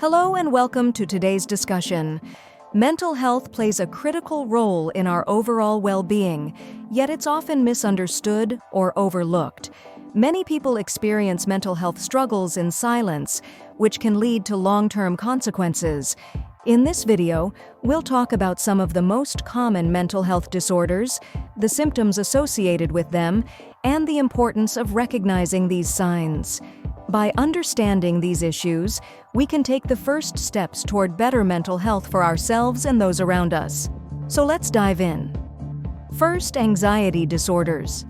Hello and welcome to today's discussion. Mental health plays a critical role in our overall well-being, yet it's often misunderstood or overlooked. Many people experience mental health struggles in silence, which can lead to long-term consequences. In this video, we'll talk about some of the most common mental health disorders, the symptoms associated with them, and the importance of recognizing these signs. By understanding these issues, we can take the first steps toward better mental health for ourselves and those around us. So let's dive in. First, anxiety disorders.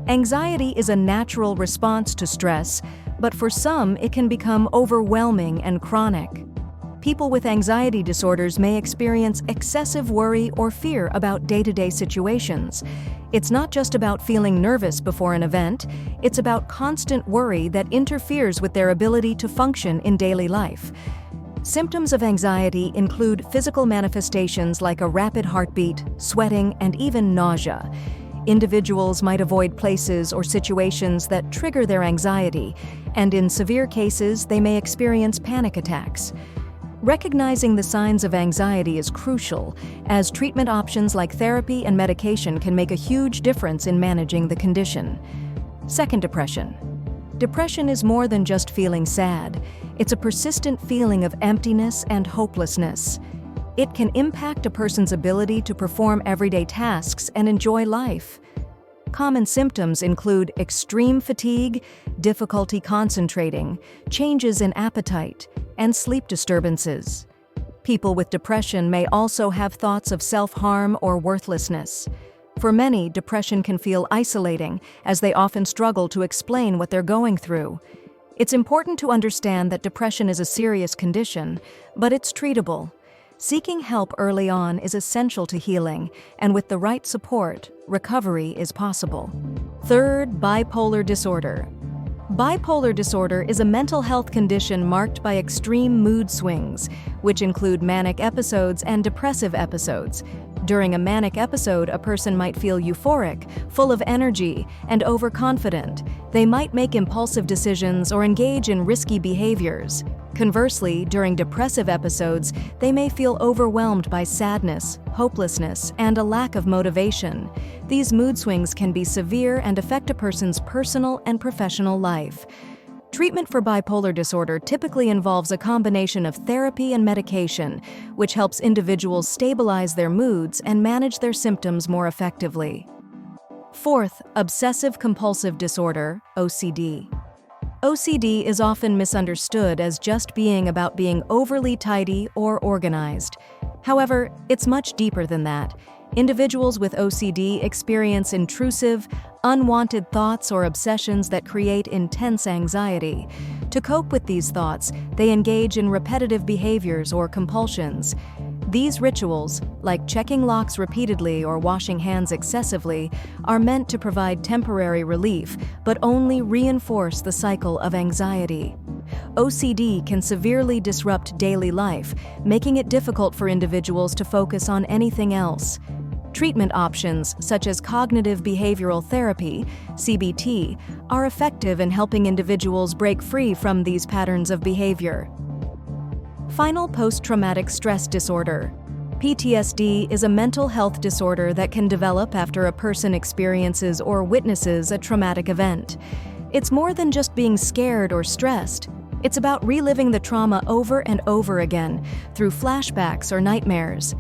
Anxiety is a natural response to stress, but for some it can become overwhelming and chronic. People with anxiety disorders may experience excessive worry or fear about day-to-day situations. It's not just about feeling nervous before an event, it's about constant worry that interferes with their ability to function in daily life. Symptoms of anxiety include physical manifestations like a rapid heartbeat, sweating, and even nausea. Individuals might avoid places or situations that trigger their anxiety, and in severe cases, they may experience panic attacks. Recognizing the signs of anxiety is crucial, as treatment options like therapy and medication can make a huge difference in managing the condition. Second, depression. Depression is more than just feeling sad. It's a persistent feeling of emptiness and hopelessness. It can impact a person's ability to perform everyday tasks and enjoy life. Common symptoms include extreme fatigue, difficulty concentrating, changes in appetite, and sleep disturbances. People with depression may also have thoughts of self-harm or worthlessness. For many, depression can feel isolating, as they often struggle to explain what they're going through. It's important to understand that depression is a serious condition, but it's treatable. Seeking help early on is essential to healing, and with the right support, recovery is possible. Third, bipolar disorder. Bipolar disorder is a mental health condition marked by extreme mood swings, which include manic episodes and depressive episodes. During a manic episode, a person might feel euphoric, full of energy, and overconfident. They might make impulsive decisions or engage in risky behaviors. Conversely, during depressive episodes, they may feel overwhelmed by sadness, hopelessness, and a lack of motivation. These mood swings can be severe and affect a person's personal and professional life. Treatment for bipolar disorder typically involves a combination of therapy and medication, which helps individuals stabilize their moods and manage their symptoms more effectively. Fourth, obsessive-compulsive disorder, OCD. OCD is often misunderstood as just being about being overly tidy or organized. However, it's much deeper than that. Individuals with OCD experience intrusive, unwanted thoughts or obsessions that create intense anxiety. To cope with these thoughts, they engage in repetitive behaviors or compulsions. These rituals, like checking locks repeatedly or washing hands excessively, are meant to provide temporary relief, but only reinforce the cycle of anxiety. OCD can severely disrupt daily life, making it difficult for individuals to focus on anything else. Treatment options, such as cognitive behavioral therapy, CBT, are effective in helping individuals break free from these patterns of behavior. Final, post-traumatic stress disorder. PTSD is a mental health disorder that can develop after a person experiences or witnesses a traumatic event. It's more than just being scared or stressed. It's about reliving the trauma over and over again through flashbacks or nightmares.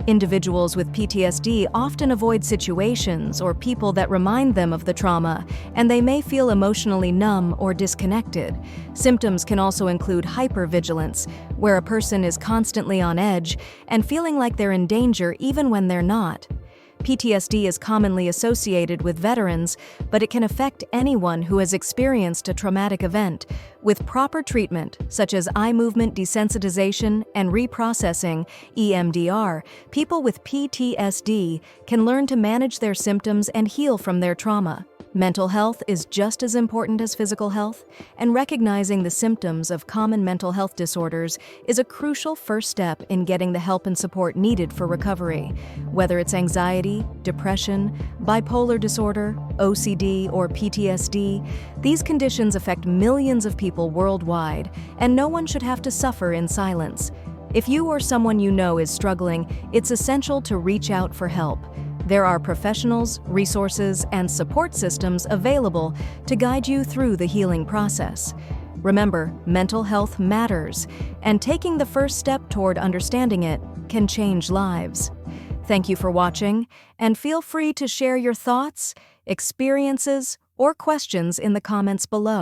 Individuals with PTSD often avoid situations or people that remind them of the trauma, and they may feel emotionally numb or disconnected. Symptoms can also include hypervigilance, where a person is constantly on edge and feeling like they're in danger even when they're not. PTSD is commonly associated with veterans, but it can affect anyone who has experienced a traumatic event. With proper treatment, such as eye movement desensitization and reprocessing, EMDR, people with PTSD can learn to manage their symptoms and heal from their trauma. Mental health is just as important as physical health, and recognizing the symptoms of common mental health disorders is a crucial first step in getting the help and support needed for recovery. Whether it's anxiety, depression, bipolar disorder, OCD, or PTSD, these conditions affect millions of people worldwide, and no one should have to suffer in silence. If you or someone you know is struggling, it's essential to reach out for help. There are professionals, resources, and support systems available to guide you through the healing process. Remember, mental health matters, and taking the first step toward understanding it can change lives. Thank you for watching, and feel free to share your thoughts, experiences, or questions in the comments below.